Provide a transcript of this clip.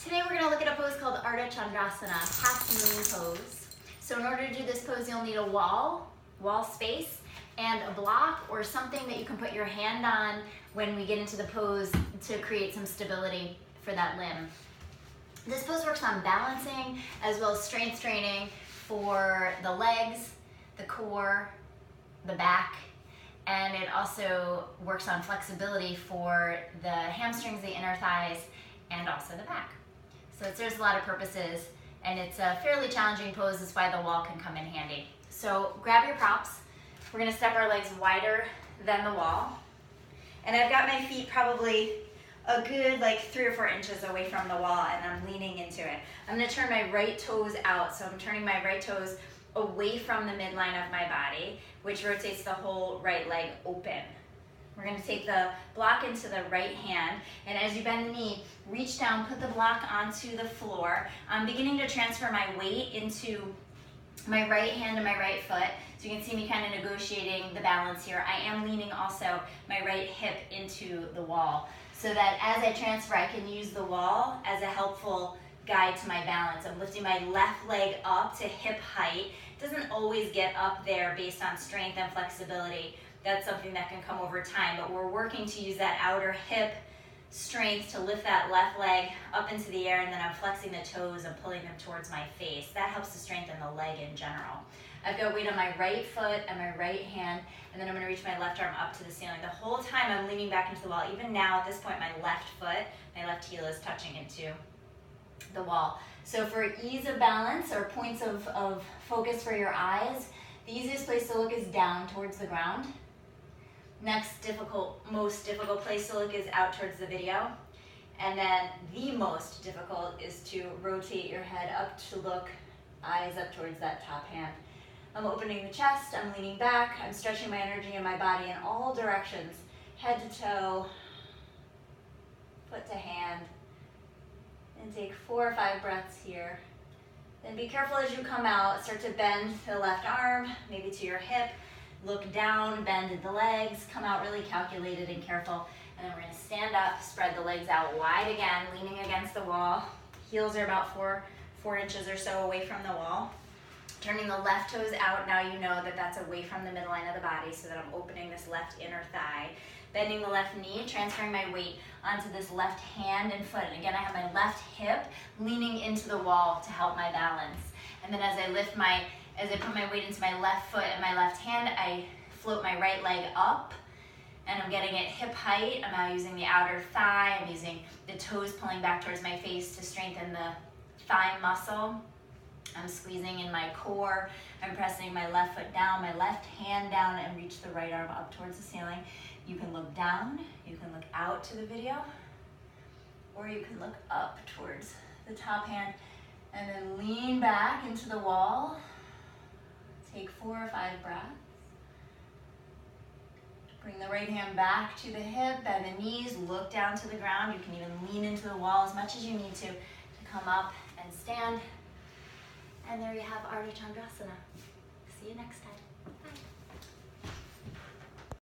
Today we're going to look at a pose called Ardha Chandrasana, half moon pose. So in order to do this pose, you'll need a wall space, and a block or something that you can put your hand on when we get into the pose to create some stability for that limb. This pose works on balancing as well as strength training for the legs, the core, the back, and it also works on flexibility for the hamstrings, the inner thighs, and also the back. So it serves a lot of purposes, and it's a fairly challenging pose. That's why the wall can come in handy. So grab your props. We're gonna step our legs wider than the wall. And I've got my feet probably a good 3 or 4 inches away from the wall, and I'm leaning into it. I'm gonna turn my right toes out. So I'm turning my right toes away from the midline of my body, which rotates the whole right leg open. We're gonna take the block into the right hand, and as you bend the knee, reach down, put the block onto the floor. I'm beginning to transfer my weight into my right hand and my right foot. So you can see me kind of negotiating the balance here. I am leaning also my right hip into the wall, so that as I transfer, I can use the wall as a helpful guide to my balance. I'm lifting my left leg up to hip height. It doesn't always get up there based on strength and flexibility. That's something that can come over time, but we're working to use that outer hip strength to lift that left leg up into the air, and then I'm flexing the toes and pulling them towards my face. That helps to strengthen the leg in general. I've got weight on my right foot and my right hand, and then I'm gonna reach my left arm up to the ceiling. The whole time I'm leaning back into the wall. Even now at this point, my left foot, my left heel is touching into the wall. So for ease of balance or points of focus for your eyes, the easiest place to look is down towards the ground. Next most difficult place to look is out towards the video. And then the most difficult is to rotate your head up to look, eyes up towards that top hand. I'm opening the chest, I'm leaning back, I'm stretching my energy in my body in all directions, head to toe, foot to hand, and take 4 or 5 breaths here. Then be careful as you come out, start to bend the left arm, maybe to your hip, look down, bend the legs, come out really calculated and careful. And then we're gonna stand up, spread the legs out wide again, leaning against the wall. Heels are about 4 inches or so away from the wall. Turning the left toes out, now you know that that's away from the midline of the body, so that I'm opening this left inner thigh. Bending the left knee, transferring my weight onto this left hand and foot. And again, I have my left hip leaning into the wall to help my balance. And then as I put my weight into my left foot and my left hand, I float my right leg up, and I'm getting it hip height. I'm now using the outer thigh. I'm using the toes pulling back towards my face to strengthen the thigh muscle. I'm squeezing in my core. I'm pressing my left foot down, my left hand down, and reach the right arm up towards the ceiling. You can look down, you can look out to the video, or you can look up towards the top hand, and then lean back into the wall. Take 4 or 5 breaths. Bring the right hand back to the hip, bend the knees, look down to the ground. You can even lean into the wall as much as you need to come up and stand. And there you have Ardha Chandrasana. See you next time.